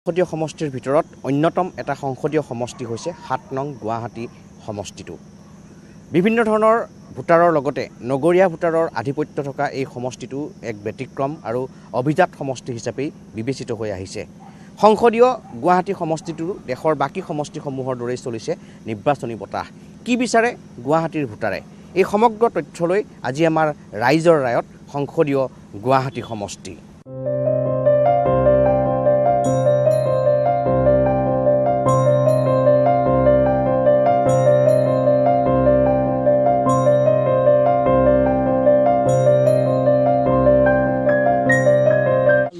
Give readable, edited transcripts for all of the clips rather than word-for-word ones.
সংসদীয় সমষ্টিৰ ভিতৰত অন্যতম এটা সংসদীয় সমষ্টি হৈছে ৭ নং গুৱাহাটী সমষ্টিটো। বিভিন্ন ধৰণৰ ভোটাৰৰ লগতে নগৰীয়া ভোটাৰৰ আধিপত্য থকা এই সমষ্টিটো এক ব্যতিক্ৰম আৰু অভিজাত সমষ্টি হিচাপে বিবেচিত হৈ আহিছে। সংসদীয় গুৱাহাটী সমষ্টিটো দেশৰ বাকী সমষ্টিসমূহৰ দৰেই চলিছে নিৰ্বাচনী বতাহ। কি বিচাৰে গুৱাহাটীৰ ভোটাৰে? এই সমগ্ৰ তথ্যলৈ আজি আমাৰ ৰাইজৰ ৰায়ত সংসদীয় গুৱাহাটী সমষ্টি।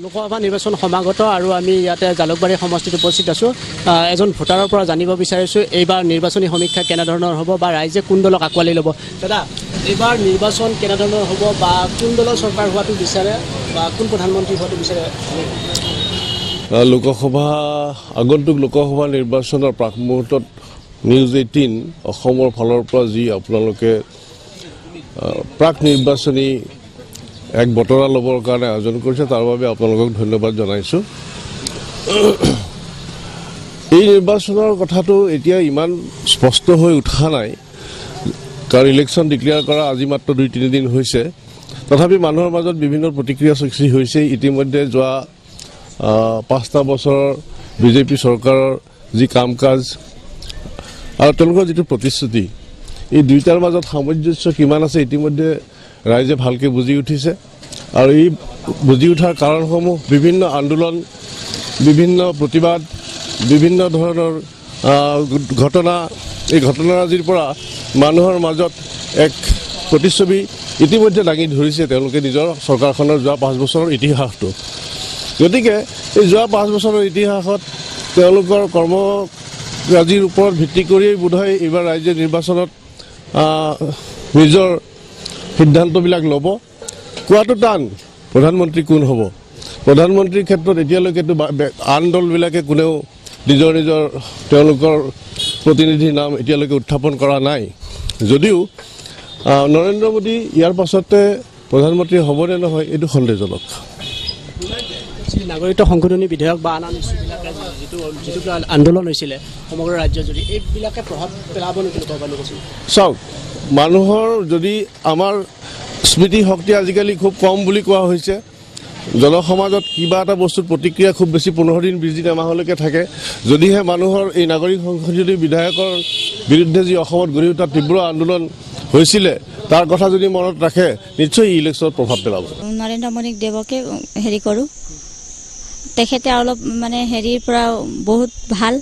লোকসভা নিৰ্বাচন সমাগত আৰু আমি ইয়াতে জালুকবাৰী সমষ্টিত উপস্থিত আছোঁ। এজন ভোটাৰৰ পৰা জানিব বিচাৰিছোঁ এইবাৰ নিৰ্বাচনী সমীক্ষা কেনেধৰণৰ হ'ব বা ৰাইজে কোন দলক আঁকোৱালি ল'ব। দাদা, এইবাৰ নিৰ্বাচন কেনেধৰণৰ হ'ব বা কোন দলৰ চৰকাৰ হোৱাটো বিচাৰে বা কোন প্ৰধানমন্ত্ৰী হোৱাটো বিচাৰে? আগন্তুক লোকসভা নিৰ্বাচনৰ প্ৰাক মুহূৰ্তত নিউজ 18 অসমৰ ফালৰ পৰা যি আপোনালোকে প্ৰাক নিৰ্বাচনী এক বতৰা ল'বৰ কাৰণে আয়োজন কৰিছে তাৰ বাবে আপোনালোকক ধন্যবাদ জনাইছোঁ। এই নিৰ্বাচনৰ কথাটো এতিয়া ইমান স্পষ্ট হৈ উঠা নাই, কাৰণ ইলেকশ্যন ডিক্লেয়াৰ কৰা আজি মাত্ৰ 2-3 দিন হৈছে। তথাপি মানুহৰ মাজত বিভিন্ন প্ৰতিক্ৰিয়া সৃষ্টি হৈছে। ইতিমধ্যে যোৱা 5টা বছৰৰ বিজেপি চৰকাৰৰ যি কাম কাজ আৰু তেওঁলোকৰ যিটো প্ৰতিশ্ৰুতি, এই দুয়োটাৰ মাজত সামঞ্জস্য কিমান আছে ইতিমধ্যে ৰাইজে ভালকৈ বুজি উঠিছে। আৰু এই বুজি উঠাৰ কাৰণসমূহ বিভিন্ন আন্দোলন, বিভিন্ন প্ৰতিবাদ, বিভিন্ন ধৰণৰ ঘটনা। এই ঘটনাৰাজিৰ পৰা মানুহৰ মাজত এক প্ৰতিচ্ছবি ইতিমধ্যে দাঙি ধৰিছে তেওঁলোকে নিজৰ চৰকাৰখনৰ যোৱা 5 বছৰৰ ইতিহাসটো। গতিকে এই যোৱা 5 বছৰৰ ইতিহাসত তেওঁলোকৰ কৰ্মৰাজিৰ ওপৰত ভিত্তি কৰিয়েই বোধহয় এইবাৰ ৰাইজে নিৰ্বাচনত নিজৰ সিদ্ধান্তবিলাক ল'ব। কোৱাটো টান প্ৰধানমন্ত্ৰী কোন হ'ব। প্ৰধানমন্ত্ৰীৰ ক্ষেত্ৰত এতিয়ালৈকেতো আন দলবিলাকে কোনেও নিজৰ তেওঁলোকৰ প্ৰতিনিধিৰ নাম এতিয়ালৈকে উত্থাপন কৰা নাই। যদিও নৰেন্দ্ৰ মোদী ইয়াৰ পাছতে প্ৰধানমন্ত্ৰী হ'বনে নহয় এইটো সন্দেহজনক। নাগৰিকত্ব সংশোধনী বিধেয়ক বা আন যিটো আন্দোলন হৈছিলে সমগ্ৰ ৰাজ্যজুৰি, এইবিলাকে প্ৰভাৱ পেলাব নেকি? চাওক, মানুহৰ যদি আমাৰ স্মৃতি শক্তি আজিকালি খুব কম বুলি কোৱা হৈছে। জনসমাজত কিবা এটা বস্তুত প্ৰতিক্ৰিয়া খুব বেছি 15 দিন 20 দিন এমাহলৈকে থাকে। যদিহে মানুহৰ এই নাগৰিক সংশোধনী বিধেয়কৰ বিৰুদ্ধে যি অসমত গঢ়ি উঠা তীব্ৰ আন্দোলন হৈছিলে তাৰ কথা যদি মনত ৰাখে নিশ্চয় ইলেকশ্যনত প্ৰভাৱ পেলাব। নৰেন্দ্ৰ মোদীক দেৱকে হেৰি কৰোঁ। তেখেতে অলপ হেৰিৰ পৰা বহুত ভাল,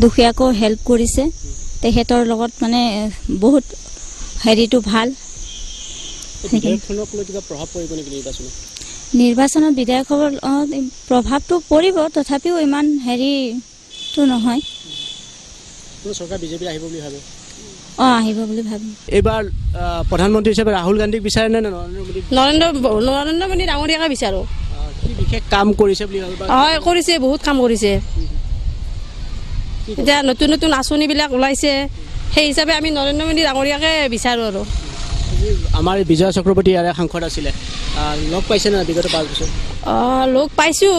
দুখীয়াকো হেল্প কৰিছে। তেখেতৰ লগত বহুত হেৰিটো ভাল। নিৰ্বাচনত বিধায়কৰ প্ৰভাৱটো পৰিব, তথাপিও ইমান হেৰিটো নহয়। চৰকাৰ বিজেপি আহিব বুলি ভাবে? আহিব বুলি ভাবি। এইবাৰ প্ৰধানমন্ত্ৰী হিচাপে ৰাহুল গান্ধীক বিচাৰে নে নৰেন্দ্ৰ মোদী? নৰেন্দ্ৰ মোদী ডাঙৰীয়াকে বিচাৰো। কি বিশেষ কাম কৰিছে বুলি ভাবে? হয়, কৰিছে, বহুত কাম কৰিছে। এতিয়া নতুন নতুন আঁচনিবিলাক ওলাইছে, সেই হিচাপে আমি নৰেন্দ্ৰ মোদী ডাঙৰীয়াকে বিচাৰো। আৰু আমাৰ বিজয় চক্ৰৱৰ্তী ইয়াৰে সাংসদ আছিলে, লগ পাইছে নে বিগত 5 বছৰ? লগ পাইছোঁ,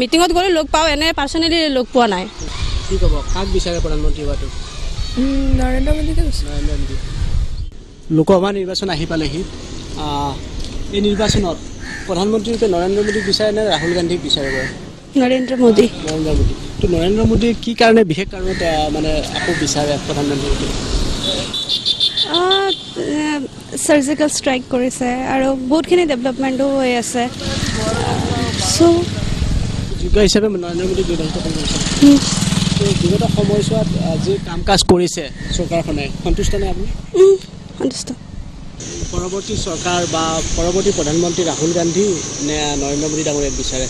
মিটিঙত গ'লে লগ পাওঁ, এনে পাৰ্চনেলি লগ পোৱা নাই। কি ক'ব, কাক বিচাৰে প্ৰধানমন্ত্ৰী হোৱাটো? নৰেন্দ্ৰ মোদীকে নৰেন্দ্ৰ মোদী। লোকসভা নিৰ্বাচন আহি পালেহি। এই নিৰ্বাচনত প্ৰধানমন্ত্ৰী ৰূপে নৰেন্দ্ৰ মোদীক বিচাৰে নে ৰাহুল গান্ধীক বিচাৰে? নৰেন্দ্ৰ মোদী। নৰেন্দ্ৰ মোদী। তো নৰেন্দ্ৰ মোদী কি কাৰণে, বিশেষ কাৰণত আকৌ বিচাৰে প্ৰধানমন্ত্ৰী ৰূপে? চাৰ্জিকেল ষ্ট্ৰাইক কৰিছে আৰু বহুতখিনি ডেভেলপমেণ্টো হৈ আছে। যোগ্য হিচাপে নৰেন্দ্ৰ মোদীক বিবেচিত কৰিছে। বিগত সময়ছোৱাত যি কাম কাজ কৰিছে চৰকাৰখনে, সন্তুষ্ট নে আপুনি? সন্তুষ্ট। পৰৱৰ্তী চৰকাৰ বা পৰৱৰ্তী প্ৰধানমন্ত্ৰী ৰাহুল গান্ধী নে নৰেন্দ্ৰ মোদী ডাঙৰীয়াক বিচাৰে?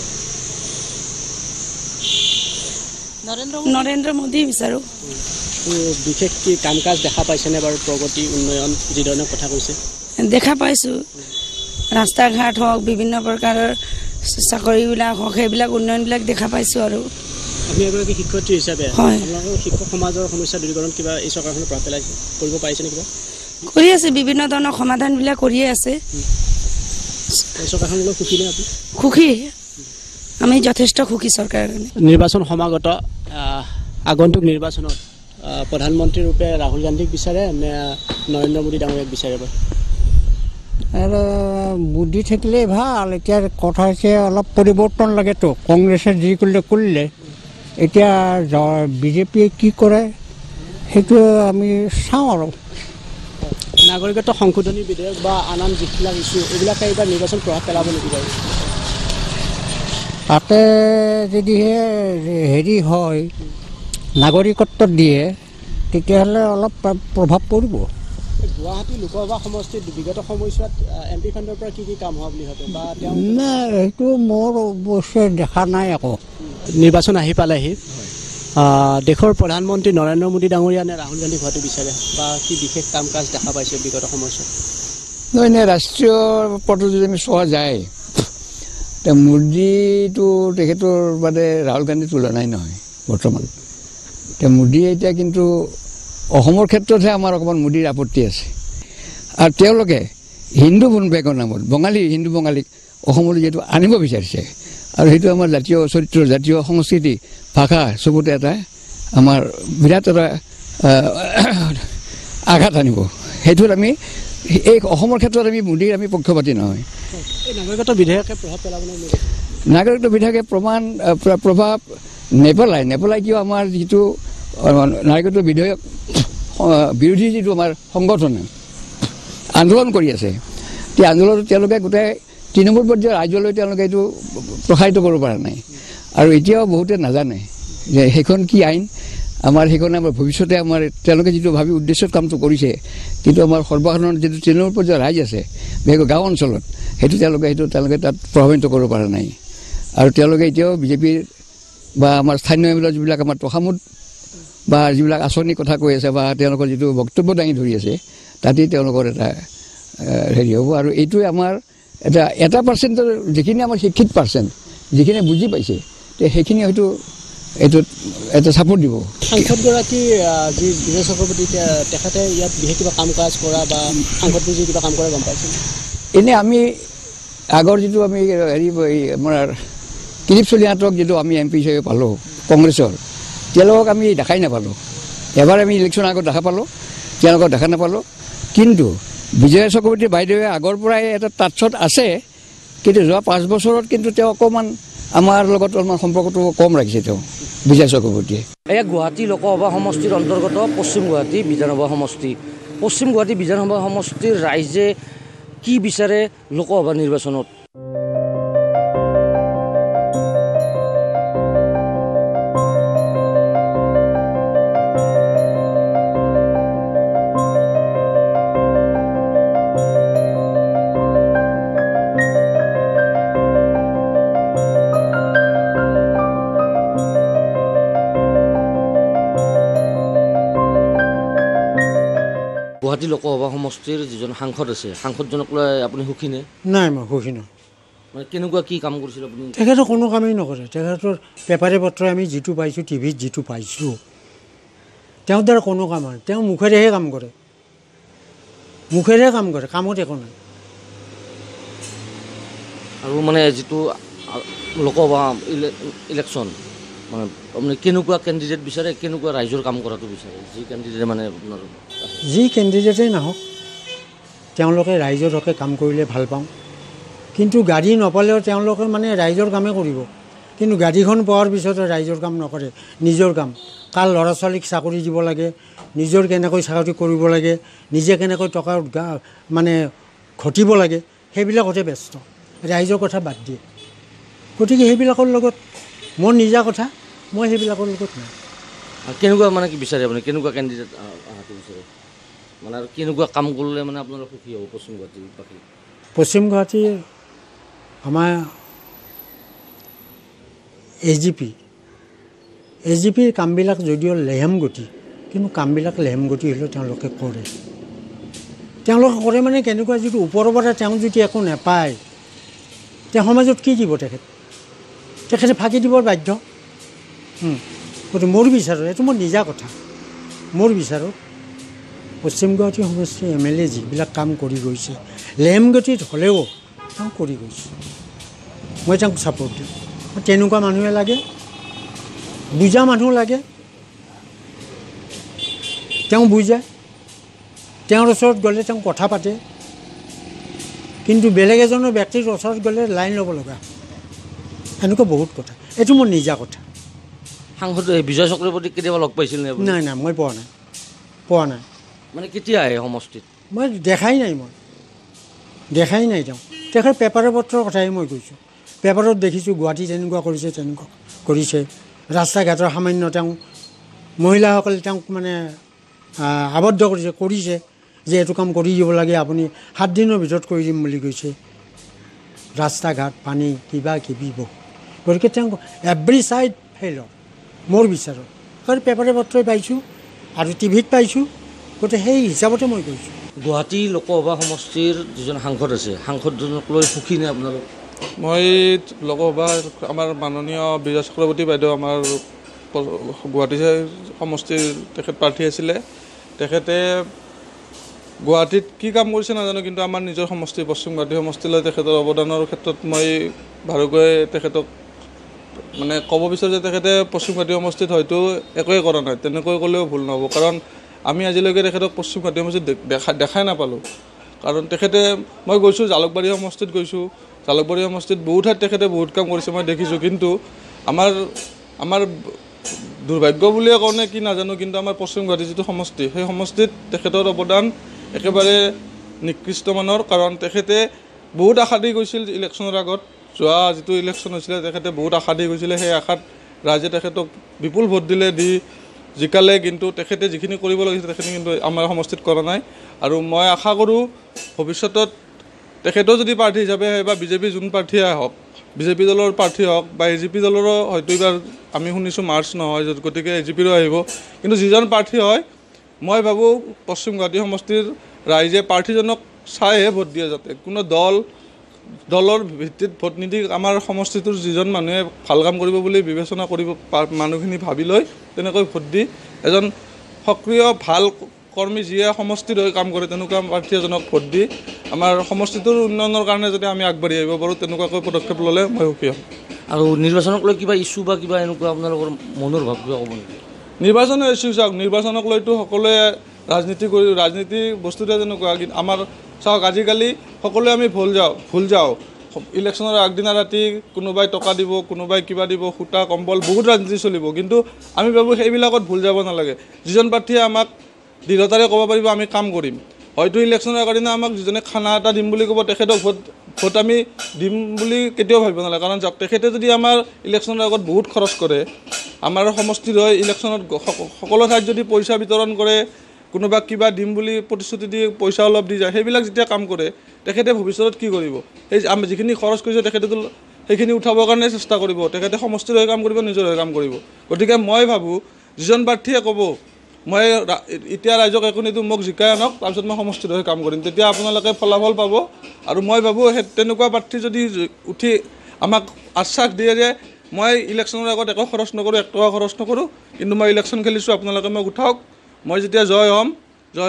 নৰেন্দ্ৰ মোদী বিচাৰোঁ। বিশেষ কি কাম কাজ দেখা পাইছেনে বাৰু? প্ৰগতি, উন্নয়ন যি ধৰণৰ কথা কৈছে দেখা পাইছোঁ। ৰাস্তা ঘাট হওক, বিভিন্ন প্ৰকাৰৰ চাকৰিবিলাক হওক, সেইবিলাক উন্নয়নবিলাক দেখা পাইছোঁ। আৰু আপুনি এগৰাকী শিক্ষয়িত্ৰী হিচাপে আপোনালোকৰ শিক্ষক সমাজৰ সমস্যা দূৰীকৰণ কিবা এই চৰকাৰখনে প্ৰভাৱ পেলাইছে, কৰিব পাৰিছে নে কিবা? কৰি আছে, বিভিন্ন ধৰণৰ সমাধানবিলাক কৰিয়ে আছে। চৰকাৰখনলৈ সুখী নে আপুনি? সুখী। আমি যথেষ্ট সুখী চৰকাৰৰ কাৰণে। নিৰ্বাচন সমাগত আগন্তুক নিৰ্বাচনত প্ৰধানমন্ত্ৰী ৰূপে ৰাহুল গান্ধীক বিচাৰে নে নৰেন্দ্ৰ মোদী ডাঙৰীয়াক বিচাৰে? আৰু মোদী থাকিলে ভাল। এতিয়া কথা হৈছে অলপ পৰিৱৰ্তন লাগেতো। কংগ্ৰেছে যি কৰিলে এতিয়া বিজেপিয়ে কি কৰে সেইটো আমি চাওঁ আৰু। নাগৰিকত্ব সংশোধনী বিধেয়ক বা আন আন যিবিলাক ইছ্যু এইবিলাকে এইবাৰ নিৰ্বাচন প্ৰভাৱ পেলাব নেকি বাৰু? তাতে যদিহে হেৰি হয় নাগৰিকত্ব দিয়ে তেতিয়াহ'লে অলপ প্ৰভাৱ পৰিব। গুৱাহাটী লোকসভা সমষ্টিত বিগত সময়ছোৱাত MP ফাণ্ডৰ পৰা কি কাম হোৱা বুলি ভাবে বা নাই, সেইটো মোৰ অৱশ্যে দেখা নাই। আকৌ নিৰ্বাচন আহি পালেহি, দেশৰ প্ৰধানমন্ত্ৰী নৰেন্দ্ৰ মোদী ডাঙৰীয়া নে ৰাহুল গান্ধী হোৱাটো বিচাৰে বা কি বিশেষ কাম কাজ দেখা পাইছে বিগত সময়ছোৱাত? নহয়, ৰাষ্ট্ৰীয় পটত যদি আমি চোৱা যায় এতিয়া মোদীটো তেখেতৰ মানে ৰাহুল গান্ধীৰ তুলনাই নহয় বৰ্তমান। এতিয়া মোদীয়ে এতিয়া কিন্তু অসমৰ ক্ষেত্ৰতহে আমাৰ অকণমান মোদীৰ আপত্তি আছে। আৰু তেওঁলোকে হিন্দু ভোটবেংকৰ নামত হিন্দু বঙালীক অসমলৈ যিহেতু আনিব বিচাৰিছে আৰু সেইটো আমাৰ জাতীয় চৰিত্ৰ, জাতীয় সংস্কৃতি, ভাষা চবতে এটা আমাৰ বিৰাট এটা আঘাত আনিব। সেইটোত আমি এই অসমৰ ক্ষেত্ৰত মোদীৰ পক্ষপাতী নহয়। নাগৰিকত্ব বিধেয়কে প্ৰভাৱ পেলাব নে? নাগৰিকত্ব বিধেয়কে প্ৰভাৱ নেপেলায় কিয় আমাৰ যিটো নাগৰিকত্ব বিধেয়ক বিৰোধী যিটো আমাৰ সংগঠন আন্দোলন কৰি আছে, সেই আন্দোলনত তেওঁলোকে গোটেই তৃণমূল পৰ্যায়ৰ ৰাজ্যলৈ তেওঁলোকে এইটো প্ৰসাৰিত কৰিব পৰা নাই। আৰু এতিয়াও বহুতে নাজানে যে সেইখন কি আইন, সেইখন আমাৰ ভৱিষ্যতে তেওঁলোকে যিটো ভাবি উদ্দেশ্যত কামটো কৰিছে, কিন্তু আমাৰ সৰ্বসাধাৰণ যিটো তৃণমূল পৰ্যায়ৰ ৰাইজ আছে বিশেষকৈ গাঁও অঞ্চলত সেইটো তেওঁলোকে তাত প্ৰভাৱিত কৰিব পৰা নাই। আৰু তেওঁলোকে এতিয়াও বিজেপিৰ বা আমাৰ স্থানীয় যিবিলাক আমাৰ তোষামোদ বা যিবিলাক আঁচনিৰ কথা কৈ আছে বা তেওঁলোকৰ যিটো বক্তব্য দাঙি ধৰি আছে তাতেই তেওঁলোকৰ এটা হেৰি হ'ব। আৰু এইটোৱে আমাৰ এটা পাৰ্চেণ্টৰ যিখিনি আমাৰ শিক্ষিত পাৰ্চেণ্ট যিখিনি বুজি পাইছে সেইখিনি হয়তো এইটোত এটা ছাপোৰ্ট দিব। সাংসদগৰাকী যি বিজয় চক্ৰৱৰ্তী তেখেতে ইয়াত বিশেষ কিবা কাম কাজ কৰা বা সাংসদবোৰ যি কিবা কাম কৰে গম পাইছে? এনেই আমি আগৰ যিটো আমি আমাৰ কিলীপ চলিহাটক যিটো আমি MP হিচাপে পালোঁ কংগ্ৰেছৰ, তেওঁলোকক আমি দেখাই নাপালোঁ। এবাৰ আমি ইলেকশ্যন আগত দেখা পালোঁ, তেওঁলোকক দেখা নাপালোঁ। কিন্তু বিজয় চক্ৰৱৰ্তী বাইদেৱে আগৰ পৰাই এটা টাচত আছে, কিন্তু যোৱা 5 বছৰত কিন্তু তেওঁ অকণমান আমাৰ লগত অলপমান সম্পৰ্কটো কম ৰাখিছে তেওঁ বিজয় চক্ৰৱৰ্তীয়ে। এয়া গুৱাহাটী লোকসভা সমষ্টিৰ অন্তৰ্গত পশ্চিম গুৱাহাটী বিধানসভা সমষ্টি। পশ্চিম গুৱাহাটী বিধানসভা সমষ্টিৰ ৰাইজে কি বিচাৰে লোকসভা নিৰ্বাচনত? গুৱাহাটী লোকসভা সমষ্টিৰ যিজন সাংসদ আছে, সাংসদজনক লৈ আপুনি সুখী নে? নাই, মই সুখী নহয়। মানে কেনেকুৱা কি কাম কৰিছিল আপুনি? তেখেতে কোনো কামেই নকৰে। তেখেতৰ পেপাৰে পত্ৰই আমি যিটো পাইছোঁ, টিভিত যিটো পাইছোঁ, তেওঁৰ দ্বাৰা কোনো কাম নাই। তেওঁ মুখেৰেহে কাম কৰে, কামত একো নাই। আৰু মানে যিটো লোকসভা ইলেকশ্যন মানে আপুনি কেনেকুৱা কেণ্ডিডেট বিচাৰে, কেনেকুৱা ৰাইজৰ কাম কৰাটো বিচাৰে? যি কেণ্ডিডেট মানে আপোনাৰ যি কেণ্ডিডেটেই নাহক তেওঁলোকে ৰাইজৰ হকে কাম কৰিলে ভাল পাওঁ। কিন্তু গাড়ী নাপালেও তেওঁলোকে ৰাইজৰ কামেই কৰিব। কিন্তু গাড়ীখন পোৱাৰ পিছতে ৰাইজৰ কাম নকৰে, নিজৰ কাম। কাৰ ল'ৰা ছোৱালীক চাকৰি দিব লাগে, নিজৰ কেনেকৈ চাকৰি কৰিব লাগে, নিজে কেনেকৈ টকা ঘটিব লাগে, সেইবিলাকতে ব্যস্ত, ৰাইজৰ কথা বাদ দিয়ে। গতিকে সেইবিলাকৰ লগত মোৰ নিজা কথা, মই সেইবিলাকৰ লগত নাই। কেনেকুৱা কি বিচাৰে আপুনি? কেনেকুৱা কেণ্ডিডেট অহাটো বিচাৰে আৰু কেনেকুৱা কাম কৰিলে আপোনালোক সুখী হ'ব পশ্চিম গুৱাহাটীৰ বাকী? পশ্চিম গুৱাহাটীৰ আমাৰ SGPৰ কামবিলাক যদিও লেহেম গতি, কিন্তু কামবিলাক লেহেম গতি হ'লেও তেওঁলোকে কৰে। কেনেকুৱা যিটো ওপৰৰ পৰা তেওঁ যদি একো নাপায়, তেওঁ সমাজত কি দিব? তেখেতে ফাঁকি দিবৰ বাধ্য। গতিকে মোৰ বিচাৰোঁ, এইটো মোৰ নিজা কথা, মোৰ বিচাৰোঁ পশ্চিম গুৱাহাটী সমষ্টিৰ MLA যিবিলাক কাম কৰি গৈছে, লেহেম গতিত হ'লেও তেওঁ কৰি গৈছে, মই তেওঁক ছাপোৰ্ট দিওঁ। তেনেকুৱা মানুহে লাগে, বুজা মানুহ লাগে। তেওঁ বুজে, তেওঁৰ ওচৰত গ'লে তেওঁ কথা পাতে, কিন্তু বেলেগ এজনৰ ব্যক্তিৰ ওচৰত গ'লে লাইন ল'ব লগা, এনেকুৱা বহুত কথা। এইটো মোৰ নিজা কথা। সাংসদ বিজয় চক্ৰৱৰ্তীক কেতিয়াবা লগ পাইছিল নে? নাই নাই, মই পোৱা নাই। মানে কেতিয়া আহে সমষ্টিত? মই দেখাই নাই তেওঁ। তেখেত পেপাৰৰ পত্ৰৰ কথাই মই কৈছোঁ। পেপাৰত দেখিছোঁ গুৱাহাটীত এনেকুৱা কৰিছে। ৰাস্তা ঘাটৰ সামান্য তেওঁ মহিলাসকলে তেওঁক মানে আবদ্ধ কৰিছে যে এইটো কাম কৰি দিব লাগে, আপুনি 7 দিনৰ ভিতৰত কৰি দিম বুলি কৈছে। ৰাস্তা ঘাট, পানী, কিবা কিবি বহু। গতিকে তেওঁ এভৰি ছাইড ফেইলৰ মোৰ বিচাৰত। কাৰণ পেপাৰে পত্ৰই পাইছোঁ আৰু টিভিত পাইছোঁ, গতিকে সেই হিচাপতে মই কৈছোঁ। গুৱাহাটী লোকসভা সমষ্টিৰ যিজন সাংসদ আছে, সাংসদজনক লৈ সুখী নে আপোনালোক? মই লোকসভা আমাৰ মাননীয় বিজয় চক্ৰৱৰ্তী বাইদেউ আমাৰ গুৱাহাটী সমষ্টিৰ তেখেত প্ৰাৰ্থী আছিলে। তেখেতে গুৱাহাটীত কি কাম কৰিছে নাজানো, কিন্তু আমাৰ নিজৰ সমষ্টি পশ্চিম গুৱাহাটী সমষ্টিলৈ তেখেতৰ অৱদানৰ ক্ষেত্ৰত মই ভালকৈ তেখেতক মানে ক'ব বিচাৰোঁ যে তেখেতে পশ্চিম গুৱাহাটী সমষ্টিত হয়তো একোৱেই কৰা নাই, তেনেকৈ ক'লেও ভুল নহ'ব। কাৰণ আমি আজিলৈকে তেখেতক পশ্চিম গুৱাহাটী সমষ্টিত দেখাই নাপালোঁ। কাৰণ তেখেতে, মই গৈছোঁ জালুকবাৰী সমষ্টিত গৈছোঁ, জালুকবাৰী সমষ্টিত বহুত ঠাইত তেখেতে বহুত কাম কৰিছে মই দেখিছোঁ। কিন্তু আমাৰ দুৰ্ভাগ্য বুলিয়ে কওঁ নে কি নাজানো, কিন্তু আমাৰ পশ্চিম গুৱাহাটী যিটো সমষ্টি, সেই সমষ্টিত তেখেতৰ অৱদান একেবাৰে নিকৃষ্টমানৰ। কাৰণ তেখেতে বহুত আশা দি গৈছিল ইলেকশ্যনৰ আগত, যোৱা যিটো ইলেকশ্যন হৈছিলে তেখেতে বহুত আশা দি গৈছিলে। সেই আশাত ৰাইজে তেখেতক বিপুল ভোট দিলে, দি জিকালে, কিন্তু তেখেতে যিখিনি কৰিব লাগিছিল তেখেতে কিন্তু আমাৰ সমষ্টিত কৰা নাই। আৰু মই আশা কৰোঁ ভৱিষ্যতত তেখেতেও যদি প্ৰাৰ্থী হিচাপে আহে বা বিজেপি যোন প্ৰাৰ্থীয়ে হওক, বিজেপি দলৰ প্ৰাৰ্থী হওক বা এজিপি দলৰো হয়তো এইবাৰ আমি শুনিছোঁ মাৰ্চ নহয়, গতিকে এজিপিৰো আহিব। কিন্তু যিজন প্ৰাৰ্থী হয়, মই ভাবোঁ পশ্চিম গুৱাহাটী সমষ্টিৰ ৰাইজে প্ৰাৰ্থীজনক চাইহে ভোট দিয়ে, যাতে কোনো দলৰ ভিত্তিত ভোট নিদি আমাৰ সমষ্টিটোৰ যিজন মানুহে ভাল কাম কৰিব বুলি বিবেচনা কৰিব মানুহখিনি ভাবি লৈ তেনেকৈ ভোট দি এজন সক্ৰিয় ভাল কৰ্মী যিয়ে সমষ্টিত হৈ কাম কৰে তেনেকুৱা প্ৰাৰ্থী এজনক ভোট দি আমাৰ সমষ্টিটোৰ উন্নয়নৰ কাৰণে যদি আমি আগবাঢ়ি আহিব পাৰোঁ, তেনেকুৱাকৈ পদক্ষেপ ল'লে মই সুখী হ'ম। আৰু নিৰ্বাচনক লৈ কিবা ইছ্যু বা কিবা এনেকুৱা আপোনালোকৰ মনৰ ভাৱ কিবা ক'ব নেকি? নিৰ্বাচনৰ ইছ্যু চাওক, নিৰ্বাচনক লৈতো সকলোৱে ৰাজনীতি বস্তুটোৱে তেনেকুৱা। কিন্তু আমাৰ চাওক, আজিকালি সকলোৱে আমি ভুল যাওঁ। ইলেকশ্যনৰ আগদিনা ৰাতি কোনোবাই টকা দিব, কোনোবাই কিবা দিব, সূতা কম্বল, বহুত ৰাজনীতি চলিব। কিন্তু আমি ভাবোঁ সেইবিলাকত ভুল যাব নালাগে। যিজন প্ৰাৰ্থীয়ে আমাক দৃঢ়তাৰে ক'ব পাৰিব আমি কাম কৰিম, হয়তো ইলেকশ্যনৰ আগৰ দিনা আমাক যিজনে খানা এটা দিম বুলি ক'ব, তেখেতক ভোট আমি দিম বুলি কেতিয়াও ভাবিব নালাগে। কাৰণ যাওক, তেখেতে যদি আমাৰ ইলেকশ্যনৰ আগত বহুত খৰচ কৰে, আমাৰ সমষ্টিৰ হৈ ইলেকশ্যনত সকলো ঠাইত যদি পইচা বিতৰণ কৰে, কোনোবাক কিবা দিম বুলি প্ৰতিশ্ৰুতি দি পইচা অলপ দি যায়, সেইবিলাক যেতিয়া কাম কৰে তেখেতে ভৱিষ্যতত কি কৰিব? সেই আমি যিখিনি খৰচ কৰিছোঁ তেখেতেতো সেইখিনি উঠাবৰ কাৰণে চেষ্টা কৰিব। তেখেতে সমষ্টিৰ হৈ কাম কৰিব, নিজৰ হৈ কাম কৰিব। গতিকে মই ভাবোঁ যিজন প্ৰাৰ্থীয়ে ক'ব মই এতিয়া ৰাইজক একো নিদিওঁ, মোক জিকাই আনক, তাৰপিছত মই সমষ্টিৰ হৈ কাম কৰিম, তেতিয়া আপোনালোকে ফলাফল পাব। আৰু মই ভাবোঁ তেনেকুৱা প্ৰাৰ্থী যদি উঠি আমাক আশ্বাস দিয়ে যে মই ইলেকশ্যনৰ আগত একো খৰচ নকৰোঁ, 1 টকা খৰচ নকৰোঁ, কিন্তু মই ইলেকশ্যন খেলিছোঁ, আপোনালোকে মোক উঠাওক, মই যেতিয়া জয়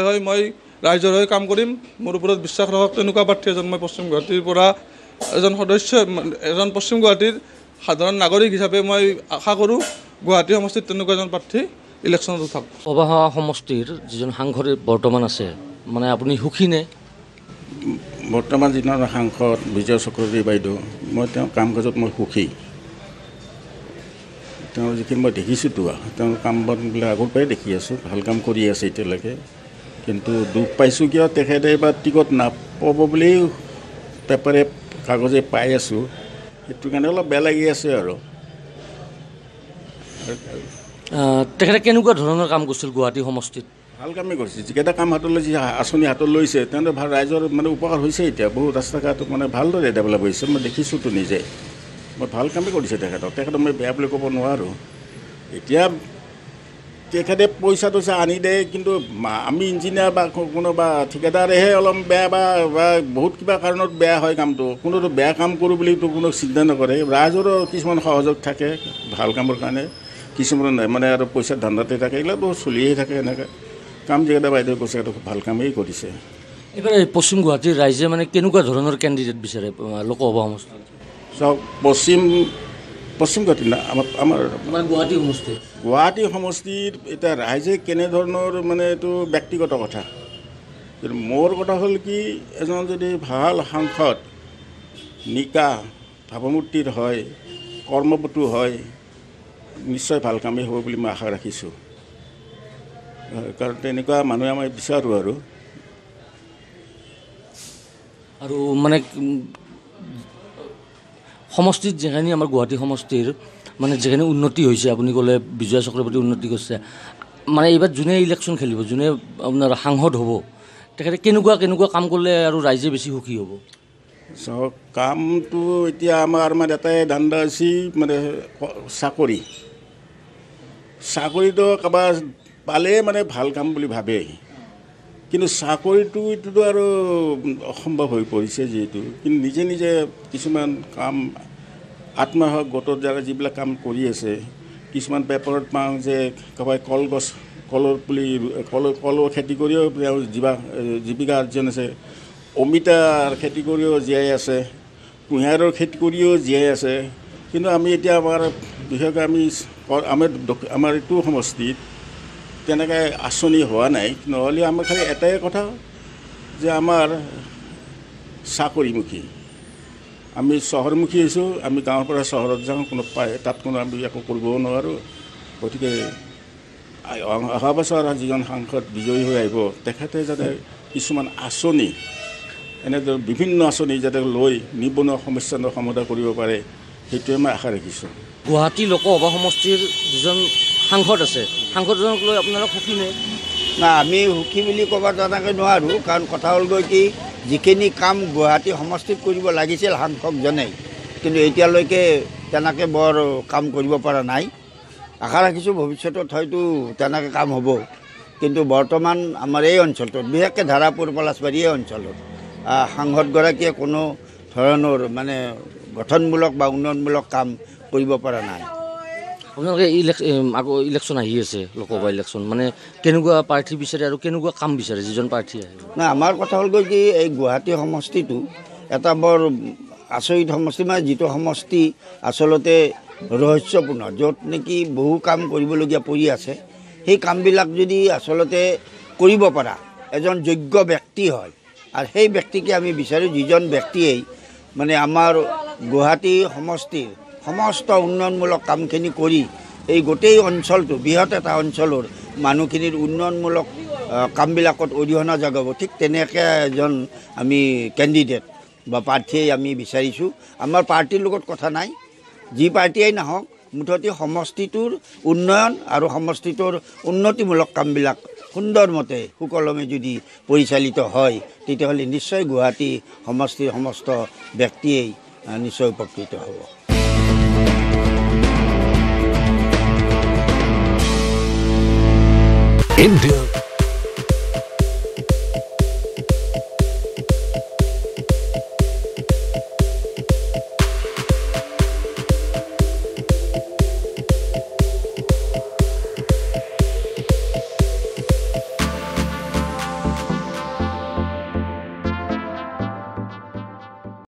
হৈ মই ৰাইজৰ হৈ কাম কৰিম, মোৰ ওপৰত বিশ্বাস ৰাখক, তেনেকুৱা প্ৰাৰ্থী এজন মই পশ্চিম গুৱাহাটীৰ পৰা এজন পশ্চিম গুৱাহাটীৰ সাধাৰণ নাগৰিক হিচাপে মই আশা কৰোঁ গুৱাহাটী সমষ্টিত তেনেকুৱা এজন প্ৰাৰ্থী ইলেকশ্যনত উঠাওক। সভা সমষ্টিৰ যিজন সাংসদ বৰ্তমান আছে, মানে আপুনি সুখী নে? বৰ্তমান যিজন সাংসদ বিজয় চক্ৰৱৰ্তী বাইদেউ, মই তেওঁৰ কাম কাজত মই সুখী। তেওঁৰ যিখিনি মই দেখিছোঁতো, তেওঁৰ কাম বনবিলাক আগৰ পৰাই দেখি আছোঁ, ভাল কাম কৰি আছে এতিয়ালৈকে। কিন্তু দুখ পাইছোঁ কিয়, তেখেতে এইবাৰ টিকট নাপাব বুলি পেপাৰে কাগজে পাই আছোঁ, সেইটো কাৰণে অলপ বেয়া লাগি আছে। আৰু তেখেতে কেনেকুৱা ধৰণৰ কাম কৰিছিল গুৱাহাটী সমষ্টিত? ভাল কামেই কৰিছে। যিকেইটা কাম হাতত লৈছে, আঁচনি হাতত লৈছে, তেনেদৰে ভাল ৰাইজৰ মানে উপকাৰ হৈছে। এতিয়া বহুত ৰাস্তা ঘাট মানে ভালদৰে ডেভেলপ হৈছে, মই দেখিছোঁতো নিজে। মই ভাল কামেই কৰিছে তেখেতক মই বেয়া বুলি ক'ব নোৱাৰোঁ। এতিয়া তেখেতে পইচা আনি দিয়ে, কিন্তু আমি ইঞ্জিনিয়াৰ বা কোনোবা ঠিকাদাৰেহে অলপ বেয়া বা বহুত কিবা কাৰণত বেয়া হয় কামটো। কোনোতো বেয়া কাম কৰোঁ বুলিতো কোনো চিন্তা নকৰে। ৰাইজৰো কিছুমান সহযোগ থাকে ভাল কামৰ কাৰণে, কিছুমান মানে আৰু পইচাৰ ধান্দাতে থাকে, এইবিলাক বহুত চলিয়ে থাকে। এনেকৈ কাম যিকেইটা বাইদেউ কৈছে সেইটো খুব ভাল কামেই কৰিছে। এইবাৰ পশ্চিম গুৱাহাটীৰ ৰাইজে মানে কেনেকুৱা ধৰণৰ কেণ্ডিডেট বিচাৰে লোকসভা সমষ্টিত? চাওক, পশ্চিম পশ্চিম গুৱাহাটী না আমাৰ গুৱাহাটী সমষ্টিৰ এতিয়া ৰাইজে কেনেধৰণৰ মানে এইটো ব্যক্তিগত কথা কিন্তু মোৰ কথা হ'ল কি এজন যদি ভাল সাংসদ নিকা ভাৱমূৰ্তিৰ হয় কৰ্মপটু হয় নিশ্চয় ভাল কামেই হ'ব বুলি মই আশা ৰাখিছোঁ কাৰণ তেনেকুৱা মানুহে মই বিচাৰোঁ আৰু মানে সমষ্টিত যেখানি আমাৰ গুৱাহাটী সমষ্টিৰ মানে যেখানি উন্নতি হৈছে আপুনি ক'লে বিজয় চক্ৰৱৰ্তী উন্নতি কৰিছে মানে এইবাৰ যোনে ইলেকশ্যন খেলিব যোনে আপোনাৰ সাংসদ হ'ব তেখেতে কেনেকুৱা কাম কৰিলে আৰু ৰাইজে বেছি সুখী হ'ব চাওক কামটো এতিয়া আমাৰ মানে এটাই ধান্দা আছে মানে চাকৰিটো কাৰোবাৰ পালে মানে ভাল কাম বুলি ভাবে কিন্তু চাকৰিটোতো আৰু অসম্ভৱ হৈ পৰিছে যিহেতু কিন্তু নিজে নিজে কিছুমান কাম আত্মসহায়ক গোটৰ দ্বাৰা যিবিলাক কাম কৰি আছে কিছুমান পেপাৰত পাওঁ যে কাৰোবাই কলৰ পুলি কলৰ খেতি কৰিও জীৱিকা অৰ্জন আছে অমিতাৰ খেতি কৰিও জীয়াই আছে কুঁহিয়াৰৰ খেতি কৰিও জীয়াই আছে কিন্তু আমি এতিয়া বিশেষকৈ আমাৰ এইটো সমষ্টিত তেনেকৈ আঁচনি হোৱা নাই নহ'লে আমাৰ খালি এটাই কথা যে আমাৰ চাকৰিমুখী আমি চহৰমুখী হৈছোঁ আমি গাঁৱৰ পৰা চহৰত যাওঁ কোনো পায় তাত কোনো আমি একো কৰিবও নোৱাৰোঁ গতিকে অহা বছৰ যিজন সাংসদ বিজয়ী হৈ আহিব তেখেতে যাতে কিছুমান আঁচনি এনেদৰে বিভিন্ন আঁচনি যাতে লৈ নিবনুৱা সমস্যাৰ সমাধান কৰিব পাৰে সেইটোৱে মই আশা ৰাখিছোঁ গুৱাহাটী লোকসভা সমষ্টিৰ যিজন সাংসদ আছে সাংসদজনক লৈ আপোনালোক সুখী নে না আমি সুখী বুলি ক'ব তেনেকৈ নোৱাৰোঁ কাৰণ কথা হ'ল গৈ কি যিখিনি কাম গুৱাহাটী সমষ্টিত কৰিব লাগিছিল সাংসদজনে কিন্তু এতিয়ালৈকে তেনেকৈ বৰ কাম কৰিব পৰা নাই আশা ৰাখিছোঁ ভৱিষ্যতত হয়তো তেনেকৈ কাম হ'ব কিন্তু বৰ্তমান আমাৰ এই অঞ্চলটোত বিশেষকৈ ধাৰাপুৰ পলাশবাৰী এই অঞ্চলত সাংসদগৰাকীয়ে কোনো ধৰণৰ মানে গঠনমূলক বা উন্নয়নমূলক কাম কৰিব পৰা নাই আপোনালোকে ইলেকশ্যন আহি আছে লোকসভা ইলেকশ্যন মানে কেনেকুৱা প্ৰাৰ্থী বিচাৰে আৰু কেনেকুৱা কাম বিচাৰে যিজন প্ৰাৰ্থী আহে নাই আমাৰ কথা হ'ল গৈ কি এই গুৱাহাটী সমষ্টিটো এটা বৰ আচৰিত সমষ্টি মানে যিটো সমষ্টি আচলতে ৰহস্যপূৰ্ণ য'ত নেকি বহু কাম কৰিবলগীয়া পৰি আছে সেই কামবিলাক যদি আচলতে কৰিব পৰা এজন যোগ্য ব্যক্তি হয় আৰু সেই ব্যক্তিকে আমি বিচাৰোঁ যিজন ব্যক্তিয়েই মানে আমাৰ গুৱাহাটী সমষ্টিৰ সমস্ত উন্নয়নমূলক কামখিনি কৰি এই গোটেই অঞ্চলটো বৃহৎ এটা অঞ্চলৰ মানুহখিনিৰ উন্নয়নমূলক কামবিলাকত অৰিহণা যোগাব ঠিক তেনেকৈ এজন আমি কেণ্ডিডেট বা প্ৰাৰ্থীয়ে আমি বিচাৰিছোঁ আমাৰ পাৰ্টীৰ লগত কথা নাই যি পাৰ্টীয়েই নাহক মুঠতে সমষ্টিটোৰ উন্নয়ন আৰু সমষ্টিটোৰ উন্নতিমূলক কামবিলাক সুন্দৰমতে সুকলমে যদি পৰিচালিত হয় তেতিয়াহ'লে নিশ্চয় গুৱাহাটী সমষ্টিৰ সমস্ত ব্যক্তিয়েই নিশ্চয় উপকৃত হ'ব India